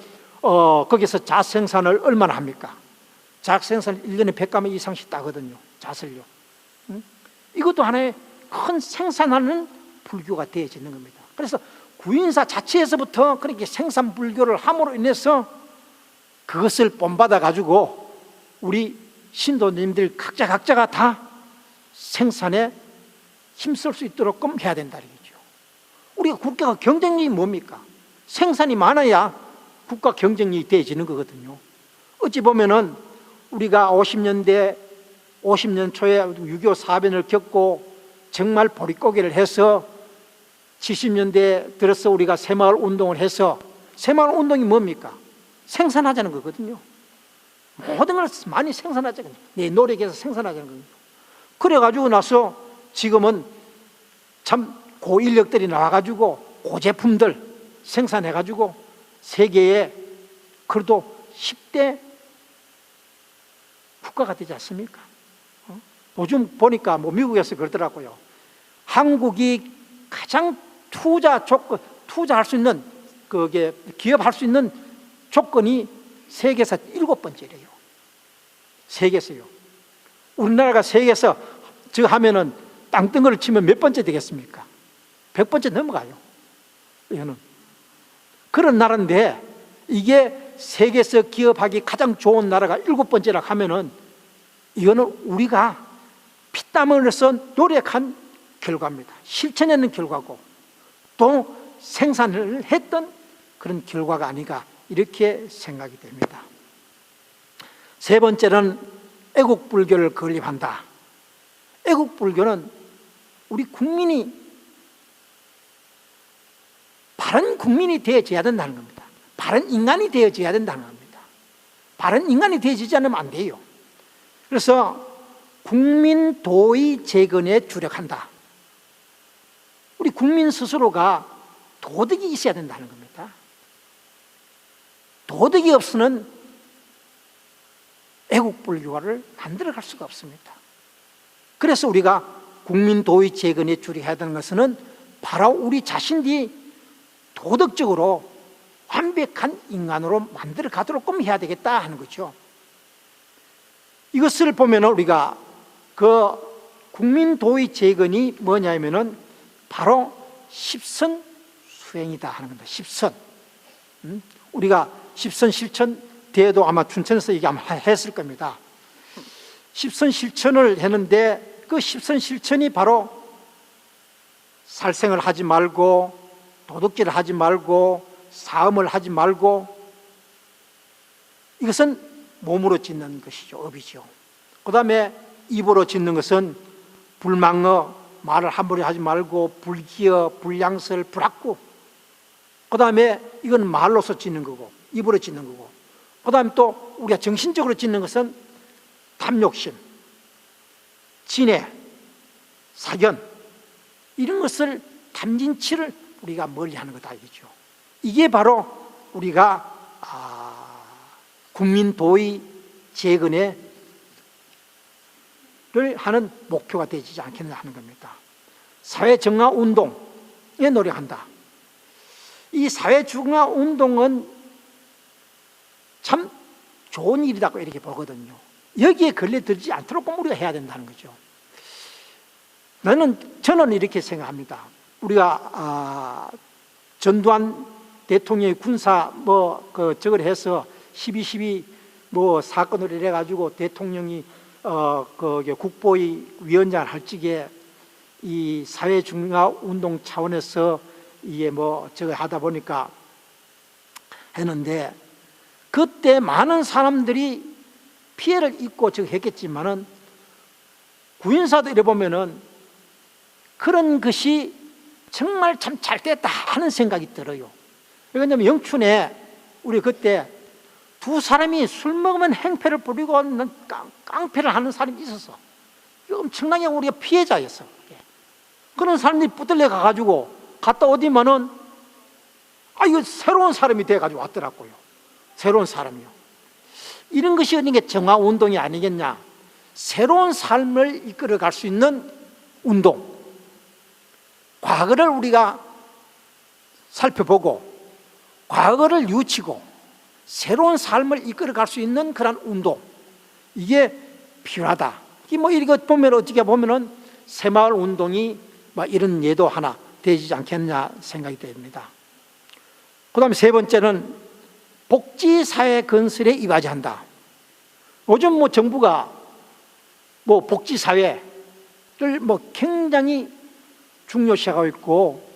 거기서 자생산을 얼마나 합니까? 자생산을 1년에 100가마 이상씩 따거든요. 잣을요. 이것도 하나의 큰 생산하는 불교가 되어지는 겁니다. 그래서 구인사 자체에서부터 그렇게 생산불교를 함으로 인해서 그것을 본받아 가지고 우리 신도님들 각자가 다 생산에 힘쓸 수 있도록 해야 된다 이거죠. 우리가 국가가 경쟁력이 뭡니까? 생산이 많아야 국가 경쟁력이 되어지는 거거든요. 어찌 보면은 우리가 50년 초에 6.25 사변을 겪고 정말 보릿고개를 해서 70년대 들어서 우리가 새마을 운동을 해서, 새마을 운동이 뭡니까? 생산하자는 거거든요. 모든 걸 많이 생산하자는 거예요. 내 노력해서 생산하자는 거예요. 그래가지고 나서 지금은 참 고인력들이 나와가지고 고제품들 생산해가지고 세계에 그래도 10대 국가가 되지 않습니까? 요즘 보니까 미국에서 그러더라고요. 한국이 가장 투자할 수 있는, 그게 기업할 수 있는 조건이 세계에서 7번째래요. 세계에서요. 우리나라가 세계에서 하면은 땅덩어리를 치면 몇 번째 되겠습니까? 100번째 넘어가요. 이거는 그런 나라인데, 이게 세계에서 기업하기 가장 좋은 나라가 7번째라 하면은 이거는 우리가 피땀을 흘려서 노력한 결과입니다. 실천하는 결과고 또 생산을 했던 그런 결과가 아닌가 이렇게 생각이 됩니다. 세 번째는 애국불교를 건립한다. 애국불교는 우리 국민이 바른 국민이 되어져야 된다는 겁니다. 바른 인간이 되어져야 된다는 겁니다. 바른 인간이 되어지지 않으면 안 돼요. 그래서 국민 도의 재건에 주력한다. 우리 국민 스스로가 도덕이 있어야 된다는 겁니다. 도덕이 없으면 애국불교를 만들어갈 수가 없습니다. 그래서 우리가 국민 도의 재건에 주력해야 되는 것은 바로 우리 자신이 도덕적으로 완벽한 인간으로 만들어 가도록 해야 되겠다 하는 거죠. 이것을 보면 우리가 그 국민 도의 재건이 뭐냐면은 바로 십선 수행이다 하는 겁니다. 십선. 우리가 십선 실천 대회도 아마 춘천에서 얘기 아마 했을 겁니다. 십선 실천을 했는데 그 십선 실천이 바로 살생을 하지 말고, 도둑질을 하지 말고, 사음을 하지 말고, 이것은 몸으로 짓는 것이죠. 업이죠. 그 다음에 입으로 짓는 것은 불망어, 말을 함부로 하지 말고, 불기어, 불량설, 불학구. 그 다음에 이건 말로서 짓는 거고 입으로 짓는 거고, 그 다음에 또 우리가 정신적으로 짓는 것은 탐욕심, 진해, 사견, 이런 것을 탐진치를 우리가 멀리하는 거다 이거죠. 이게 바로 우리가 국민 도의 재건에 하는 목표가 되지 않겠나 하는 겁니다. 사회정화운동에 노력한다. 이 사회정화운동은 참 좋은 일이라고 이렇게 보거든요. 여기에 걸려들지 않도록 꼭 우리가 해야 된다는 거죠. 저는 이렇게 생각합니다. 우리가 전두환 대통령의 군사 저걸 해서 12.12 사건을 이래가지고 대통령이 국보위 위원장을 할 적에 이 사회중앙운동 차원에서 이게 저거 하다 보니까 했는데, 그때 많은 사람들이 피해를 입고 저거 했겠지만은 구인사도 이래 보면은 그런 것이 정말 참 잘 됐다 하는 생각이 들어요. 왜냐하면 영춘에 우리 그때 두 사람이 술 먹으면 행패를 부리고 깡패를 하는 사람이 있었어. 엄청나게 우리가 피해자였어. 그런 사람들이 붙들려 가가지고 갔다 오디만은 이거 새로운 사람이 돼가지고 왔더라고요. 새로운 사람이요. 이런 것이 이게 정화운동이 아니겠냐. 새로운 삶을 이끌어갈 수 있는 운동. 과거를 우리가 살펴보고 과거를 뉘우치고 새로운 삶을 이끌어갈 수 있는 그런 운동, 이게 필요하다. 이거 보면 어떻게 보면은 새마을 운동이 이런 예도 하나 되지 않겠냐 생각이 됩니다. 그 다음에 세 번째는 복지사회 건설에 이바지한다. 요즘 정부가 복지사회를 굉장히 중요시하고 있고,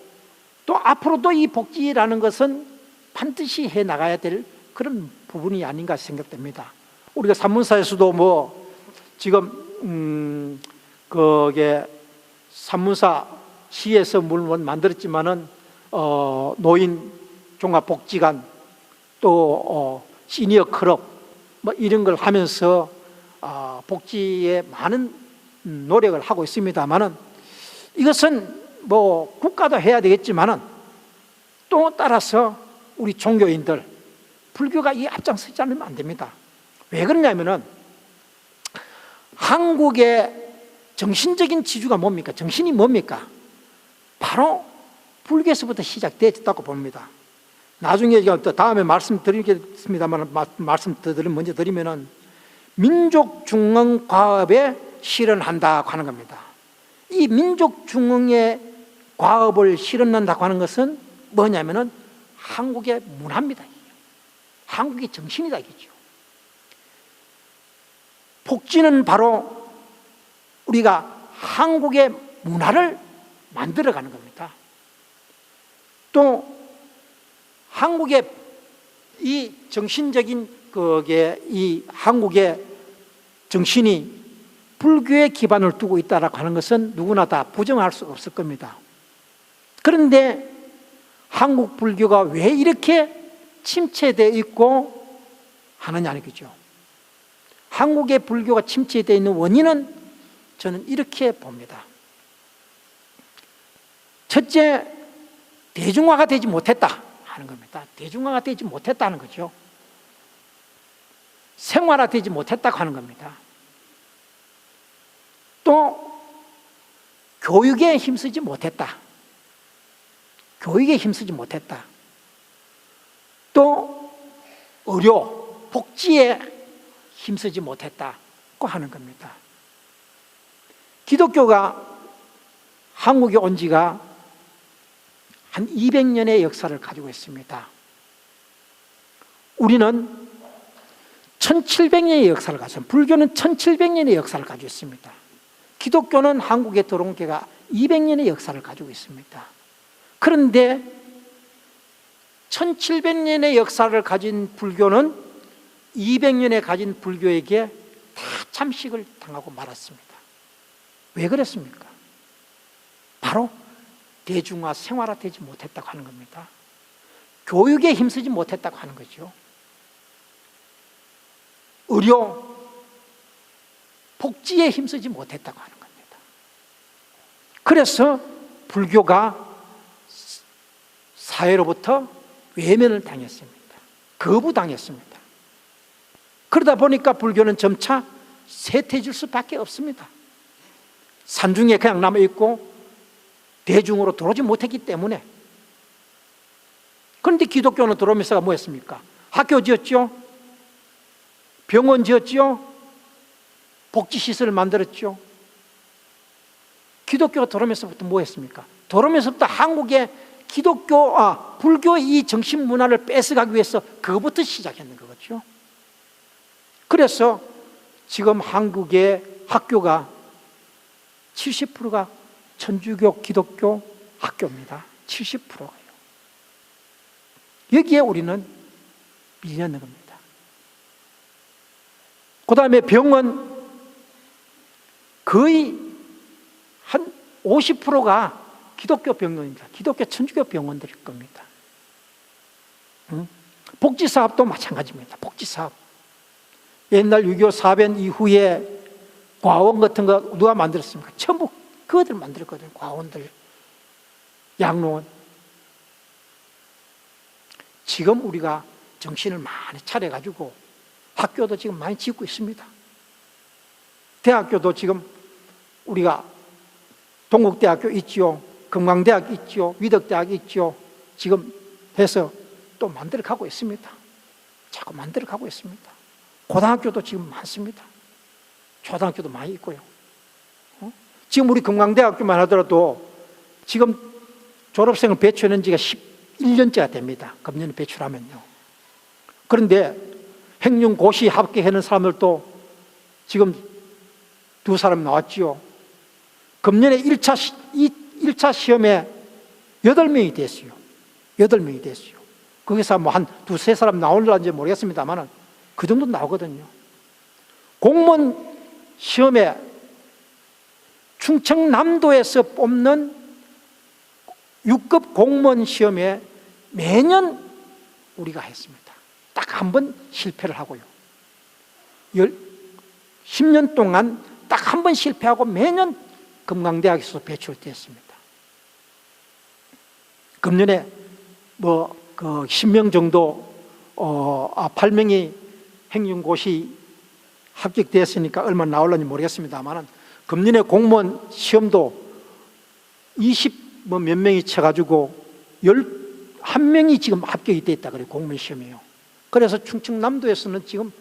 또 앞으로도 이 복지라는 것은 반드시 해 나가야 될 그런 부분이 아닌가 생각됩니다. 우리가 산문사에서도 지금 그게 산문사 시에서 물론 만들었지만은 노인 종합복지관 또 시니어 클럽 이런 걸 하면서 복지에 많은 노력을 하고 있습니다만은, 이것은 국가도 해야 되겠지만은 또 따라서 우리 종교인들, 불교가 이 앞장서지 않으면 안 됩니다. 왜 그러냐면은 한국의 정신적인 지주가 뭡니까? 정신이 뭡니까? 바로 불교에서부터 시작되었다고 봅니다. 나중에 또 다음에 말씀드리겠습니다만 말씀 먼저 드리면은 민족 중흥 과업에 실현한다고 하는 겁니다. 이 민족 중흥의 과업을 실현한다고 하는 것은 뭐냐면은 한국의 문화입니다. 한국의 정신이다 이거죠. 복지는 바로 우리가 한국의 문화를 만들어가는 겁니다. 또 한국의 이 정신적인 이 한국의 정신이 불교에 기반을 두고 있다라고 하는 것은 누구나 다 부정할 수 없을 겁니다. 그런데 한국 불교가 왜 이렇게 침체되어 있고 하느냐는 거죠. 한국의 불교가 침체되어 있는 원인은 저는 이렇게 봅니다. 첫째, 대중화가 되지 못했다 하는 겁니다. 대중화가 되지 못했다는 거죠. 생활화되지 못했다고 하는 겁니다. 또 교육에 힘쓰지 못했다. 교육에 힘쓰지 못했다. 또 의료, 복지에 힘쓰지 못했다고 하는 겁니다. 기독교가 한국에 온 지가 한 200년의 역사를 가지고 있습니다. 우리는 1700년의 역사를 가지고 있습니다. 불교는 1700년의 역사를 가지고 있습니다. 기독교는 한국에 들어온 게가 200년의 역사를 가지고 있습니다. 그런데 1700년의 역사를 가진 불교는 200년에 가진 불교에게 다 잠식을 당하고 말았습니다. 왜 그랬습니까? 바로 대중화, 생활화되지 못했다고 하는 겁니다. 교육에 힘쓰지 못했다고 하는 거죠. 의료, 복지에 힘쓰지 못했다고 하는 겁니다. 그래서 불교가 사회로부터 외면을 당했습니다. 거부당했습니다. 그러다 보니까 불교는 점차 쇠퇴해질 수밖에 없습니다. 산중에 그냥 남아있고 대중으로 들어오지 못했기 때문에. 그런데 기독교는 들어오면서 뭐 했습니까? 학교 지었죠. 병원 지었죠. 복지시설을 만들었죠. 기독교가 들어오면서부터 뭐 했습니까? 들어오면서부터 한국의 불교의 이 정신 문화를 뺏어가기 위해서 그것부터 시작했는 거겠죠. 그래서 지금 한국의 학교가 70%가 천주교 기독교 학교입니다. 70%가요. 여기에 우리는 밀려있는 겁니다. 그 다음에 병원 거의 한 50%가 기독교 병원입니다. 기독교 천주교 병원들일 겁니다. 복지사업도 마찬가지입니다. 복지사업. 옛날 6.25 사변 이후에 과원 같은 거 누가 만들었습니까? 전부 그것들 만들었거든요. 과원들, 양로원. 지금 우리가 정신을 많이 차려가지고 학교도 지금 많이 짓고 있습니다. 대학교도 지금 우리가 동국대학교 있죠. 금강대학 있죠. 위덕대학 있죠. 지금 해서 또 만들어가고 있습니다. 자꾸 만들어가고 있습니다. 고등학교도 지금 많습니다. 초등학교도 많이 있고요. 지금 우리 금강대학교만 하더라도 지금 졸업생을 배출한 지가 11년째가 됩니다. 금년에 배출하면요. 그런데 행정고시 합격하는 사람들도 지금 2사람 나왔지요. 금년에 1차 시험에 8명이 됐어요. 8명이 됐어요. 거기서 뭐 한 2-3사람 나올는지 모르겠습니다만 그 정도 나오거든요. 공무원 시험에 충청남도에서 뽑는 6급 공무원 시험에 매년 우리가 했습니다. 딱 한 번 실패를 하고요. 10년 동안 딱 한 번 실패하고 매년 금강대학에서 배출됐습니다. 금년에 뭐 그 10명 정도 8명이 행정고시 합격됐으니까 얼마 나올는지 모르겠습니다만 금년에 공무원 시험도 20 몇 명이 쳐가지고 11명이 지금 합격이 됐다 그래요. 공무원 시험이에요. 그래서 충청남도에서는 지금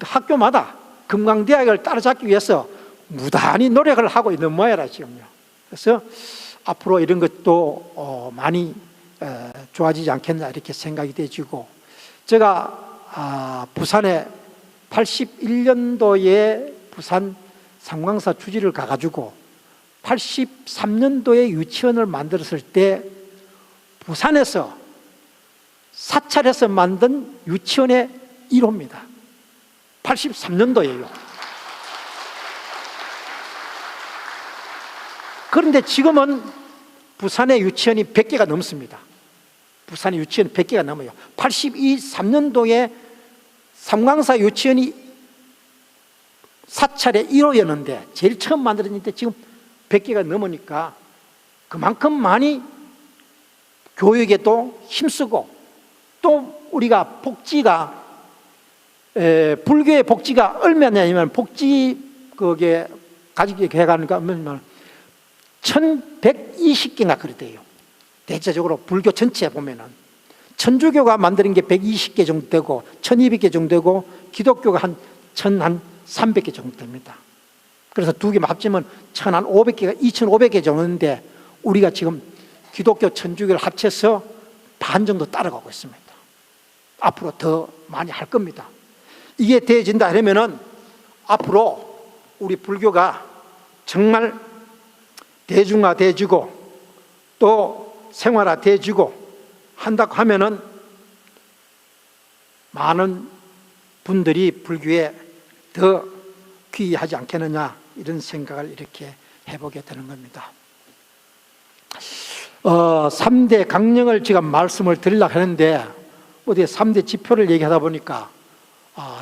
학교마다 금강대학을 따라잡기 위해서 무단히 노력을 하고 있는 모양이라 지금요. 그래서 앞으로 이런 것도 많이 좋아지지 않겠나 이렇게 생각이 되지고, 제가 부산에 81년도에 부산 상광사 주지를 가가지고 83년도에 유치원을 만들었을 때 부산에서 사찰해서 만든 유치원의 1호입니다. 83년도예요. 그런데 지금은 부산의 유치원이 100개가 넘습니다. 부산의 유치원 100개가 넘어요. 83년도에 상광사 유치원이 사찰의 1호였는데 제일 처음 만들어졌는데 지금 100개가 넘으니까 그만큼 많이 교육에도 힘쓰고, 또 우리가 복지가 불교의 복지가 얼마냐면 복지 그게 가지게 해가니까 1120개가 그렇대요. 대체적으로 불교 전체에 보면은 천주교가 만드는 게 120개 정도 되고 1200개 정도 되고 기독교가 한 1300개 정도 됩니다. 그래서 두 개만 합치면 1500개가 2500개 정도인데 우리가 지금 기독교 천주교를 합쳐서 반 정도 따라가고 있습니다. 앞으로 더 많이 할 겁니다. 이게 되어진다 하면은 앞으로 우리 불교가 정말 대중화되어지고 또 생활화되어지고 한다고 하면은 많은 분들이 불교에 더 귀의하지 않겠느냐 이런 생각을 이렇게 해보게 되는 겁니다. 3대 강령을 제가 말씀을 드리려고 하는데 어디 3대 지표를 얘기하다 보니까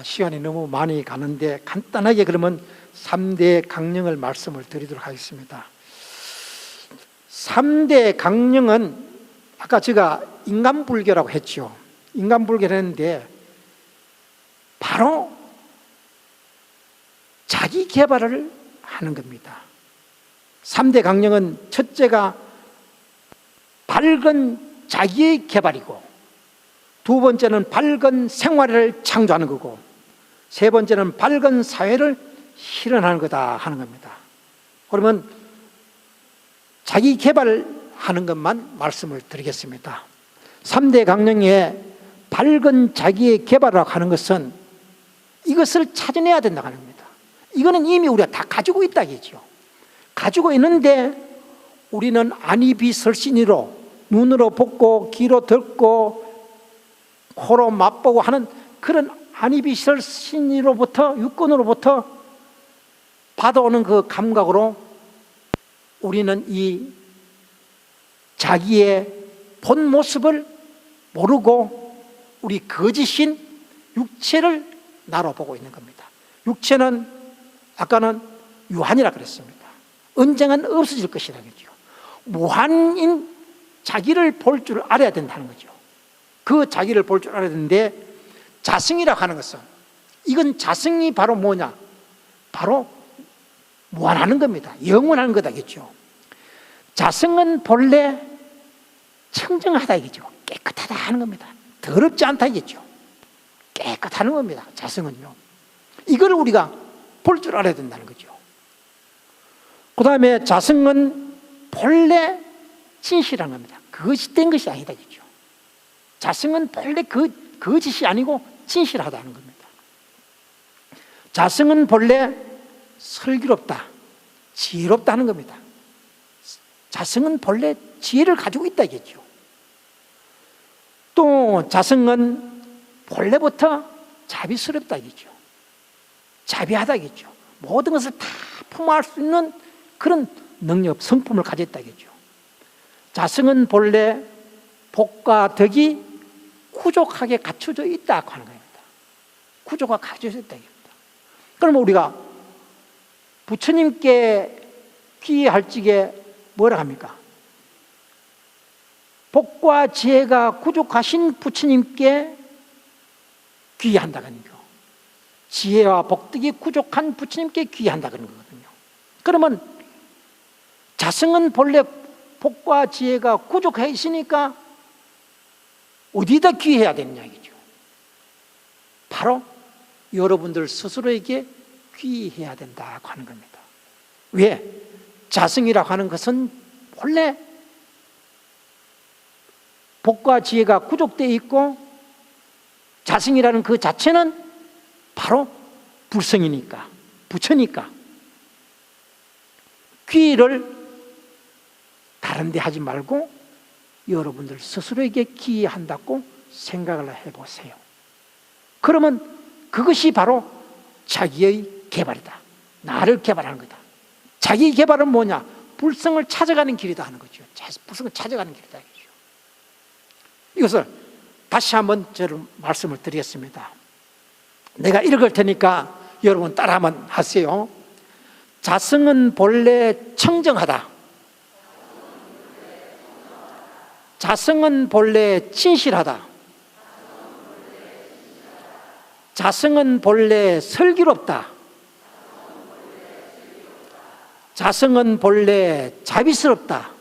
시간이 너무 많이 가는데 간단하게 그러면 3대 강령을 말씀을 드리도록 하겠습니다. 3대 강령은 아까 제가 인간불교라고 했죠. 인간불교를 했는데 바로 자기 개발을 하는 겁니다. 3대 강령은 첫째가 밝은 자기의 개발이고, 두 번째는 밝은 생활을 창조하는 거고, 세 번째는 밝은 사회를 실현하는 거다 하는 겁니다. 그러면 자기 개발하는 것만 말씀을 드리겠습니다. 3대 강령의 밝은 자기의 개발이라고 하는 것은 이것을 찾아내야 된다고 하는 겁니다. 이거는 이미 우리가 다 가지고 있다겠죠. 가지고 있는데 우리는 안이비설신이로 눈으로 보고 귀로 듣고 코로 맛보고 하는 그런 안이비설신으로부터 육근으로부터 받아오는 그 감각으로 우리는 이 자기의 본 모습을 모르고 우리 거짓인 육체를 나로 보고 있는 겁니다. 육체는 아까는 유한이라 그랬습니다. 언젠간 없어질 것이라 그랬죠. 무한인 자기를 볼 줄 알아야 된다는 거죠. 그 자기를 볼 줄 알아야 되는데, 자성이라고 하는 것은, 이건 자성이 바로 뭐냐? 바로 무한하는 겁니다. 영원하는 거다겠죠. 자성은 본래 청정하다 이겠죠. 깨끗하다 하는 겁니다. 더럽지 않다 이겠죠. 깨끗하는 겁니다. 자성은요. 이걸 우리가 볼 줄 알아야 된다는 거죠. 그 다음에 자성은 본래 진실한 겁니다. 거짓된 것이 아니다겠죠. 자성은 본래 거짓이 아니고 진실하다는 겁니다. 자성은 본래 슬기롭다, 지혜롭다는 겁니다. 자성은 본래 지혜를 가지고 있다겠죠. 또 자성은 본래부터 자비스럽다겠죠. 자비하다겠죠. 모든 것을 다 품어할 수 있는 그런 능력, 성품을 가졌다겠죠. 자성은 본래 복과 덕이 구족하게 갖춰져 있다고 하는 겁니다. 구조가 갖춰져 있다겠다. 그러면 우리가 부처님께 귀의할 적에 뭐라 합니까? 복과 지혜가 구족하신 부처님께 귀의한다는 거. 지혜와 복덕이 부족한 부처님께 귀의한다는 거거든요. 그러면 자성은 본래 복과 지혜가 부족해 있으니까 어디다 귀의해야 되느냐 이죠. 바로 여러분들 스스로에게 귀의해야 된다고 하는 겁니다. 왜? 자성이라고 하는 것은 본래 복과 지혜가 구족되어 있고, 자성이라는 그 자체는 바로 불성이니까, 부처니까 귀의를 다른 데 하지 말고 여러분들 스스로에게 귀의한다고 생각을 해보세요. 그러면 그것이 바로 자기의 개발이다. 나를 개발하는 거다. 자기 개발은 뭐냐? 불성을 찾아가는 길이다 하는 거죠. 불성을 찾아가는 길이다. 이것을 다시 한번 저는 말씀을 드리겠습니다. 내가 읽을 테니까 여러분 따라 한번 하세요. 자성은 본래 청정하다. 자성은 본래 진실하다. 자성은 본래 슬기롭다. 자성은 본래 자비스럽다.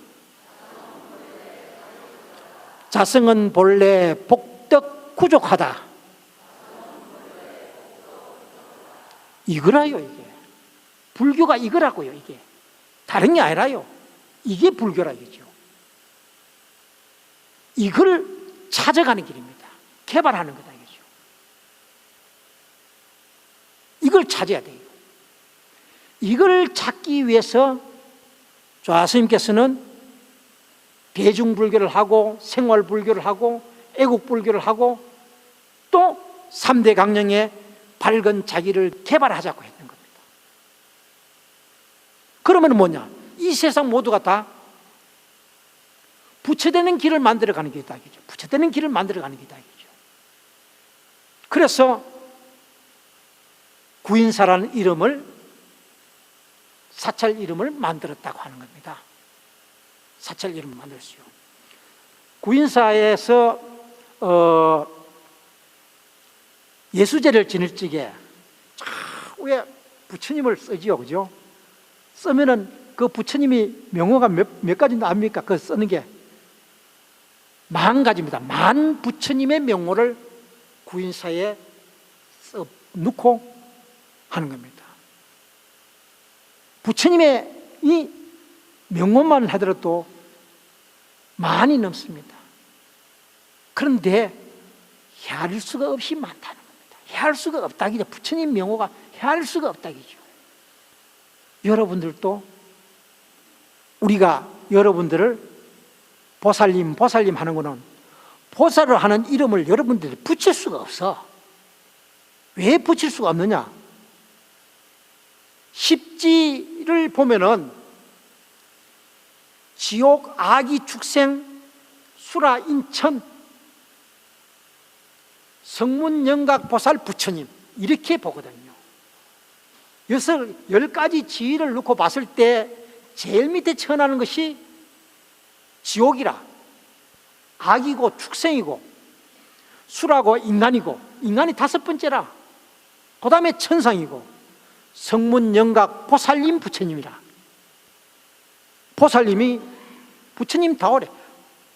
자성은 본래 복덕 구족하다. 이거라요, 이게. 불교가 이거라고요, 이게. 다른 게 아니라요. 이게 불교라겠죠. 이걸 찾아가는 길입니다. 개발하는 거다, 이거죠. 이걸 찾아야 돼요. 이걸 찾기 위해서 조아스님께서는 대중불교를 하고 생활불교를 하고 애국불교를 하고 또 3대 강령의 밝은 자기를 개발하자고 했는 겁니다. 그러면 뭐냐? 이 세상 모두가 다 부처되는 길을 만들어가는 길이다. 부처되는 길을 만들어가는 길이다. 그래서 구인사라는 이름을, 사찰 이름을 만들었다고 하는 겁니다. 사찰 이름을 만들었어요. 구인사에서 예수제를 지낼 적에 왜 부처님을 쓰지요, 그죠? 쓰면은 그 부처님이 명호가 몇 가지인지 압니까? 그 쓰는 게 만 가지입니다. 만 부처님의 명호를 구인사에 써 넣고 하는 겁니다. 부처님의 이 명호만 하더라도 많이 넘습니다. 그런데 헤아릴 수가 없이 많다는 겁니다. 헤아릴 수가 없다기죠. 부처님 명호가 헤아릴 수가 없다기죠. 여러분들도 우리가 여러분들을 보살님 하는 거는 보살을 하는 이름을 여러분들이 붙일 수가 없어. 왜 붙일 수가 없느냐? 십지를 보면은 지옥, 아기, 축생, 수라, 인천, 성문, 영각, 보살, 부처님 이렇게 보거든요. 10가지 지위를 놓고 봤을 때 제일 밑에 처하는 것이 지옥이라, 악이고 축생이고 수라고 인간이고, 인간이 5번째라, 그 다음에 천상이고 성문, 영각, 보살님, 부처님이라. 보살님이 부처님 다오래,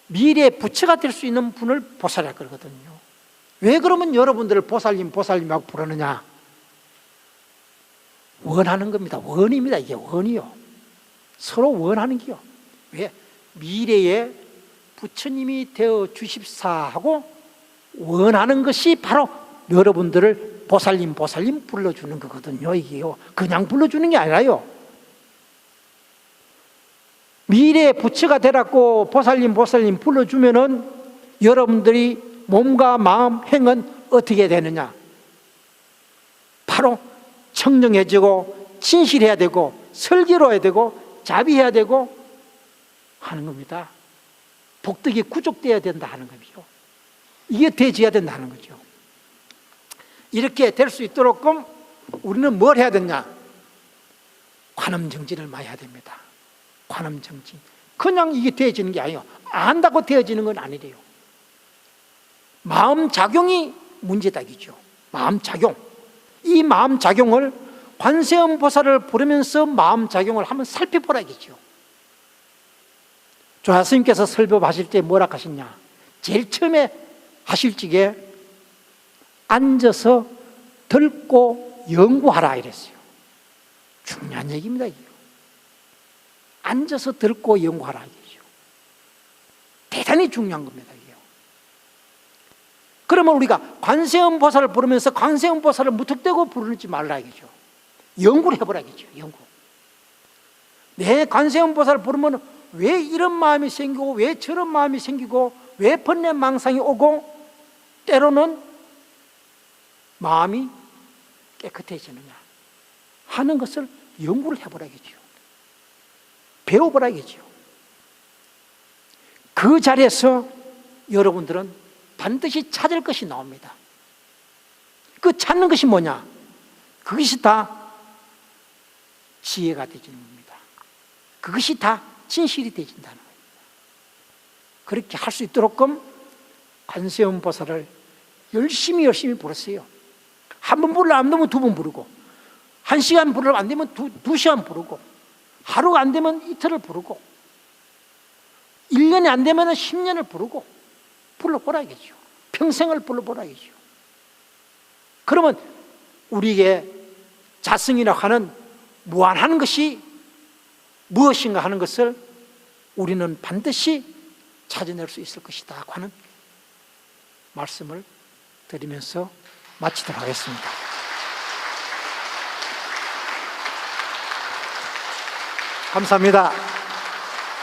미래의 부처가 될 수 있는 분을 보살이라 그러거든요. 왜 그러면 여러분들을 보살님하고 부르느냐? 원하는 겁니다. 원입니다. 이게 원이요. 서로 원하는 게요. 왜? 미래의 부처님이 되어 주십사 하고 원하는 것이 바로 여러분들을 보살님 불러주는 거거든요. 이게요. 그냥 불러주는 게 아니라요. 미래의 부처가 되라고 보살님 불러주면은 여러분들이 몸과 마음, 행은 어떻게 되느냐? 바로 청정해지고 진실해야 되고 설계로해야 되고 자비해야 되고 하는 겁니다. 복덕이 구족되어야 된다 하는 거죠. 이게 되어야 된다 하는 거죠. 이렇게 될 수 있도록 우리는 뭘 해야 되냐? 관음정진을 많이 해야 됩니다. 관음정진. 그냥 이게 되어지는 게 아니에요. 안다고 되어지는 건 아니래요. 마음작용이 문제다기죠. 마음작용. 이 마음작용을 관세음보살을 부르면서 마음작용을 한번 살펴보라겠죠. 조화 스님께서 설법하실 때 뭐라 하셨냐? 제일 처음에 하실 적에 앉아서 듣고 연구하라 이랬어요. 중요한 얘기입니다. 이게요. 앉아서 듣고 연구하라 이거죠. 대단히 중요한 겁니다. 이게요. 그러면 우리가 관세음보살을 부르면서 관세음보살을 무턱대고 부르지 말라 이거죠. 연구를 해보라겠죠. 연구. 내 관세음보살을 부르면 왜 이런 마음이 생기고 왜 저런 마음이 생기고 왜 번뇌망상이 오고 때로는 마음이 깨끗해지느냐 하는 것을 연구를 해보라겠죠. 배워보라겠죠. 그 자리에서 여러분들은 반드시 찾을 것이 나옵니다. 그 찾는 것이 뭐냐? 그것이 다 지혜가 되지는 겁니다. 그것이 다 진실이 되진다는 겁니다. 그렇게 할 수 있도록 관세음보살을 열심히 부르세요. 한 번 부르려 안 되면 2번 부르고, 1시간 부르려 안 되면 2시간 부르고, 하루가 안 되면 이틀을 부르고, 1년이 안 되면 10년을 부르고 불러보라겠죠. 평생을 불러보라겠죠. 그러면 우리에게 자성이라고 하는 무한한 것이 무엇인가 하는 것을 우리는 반드시 찾아낼 수 있을 것이다 하는 말씀을 드리면서 마치도록 하겠습니다. 감사합니다.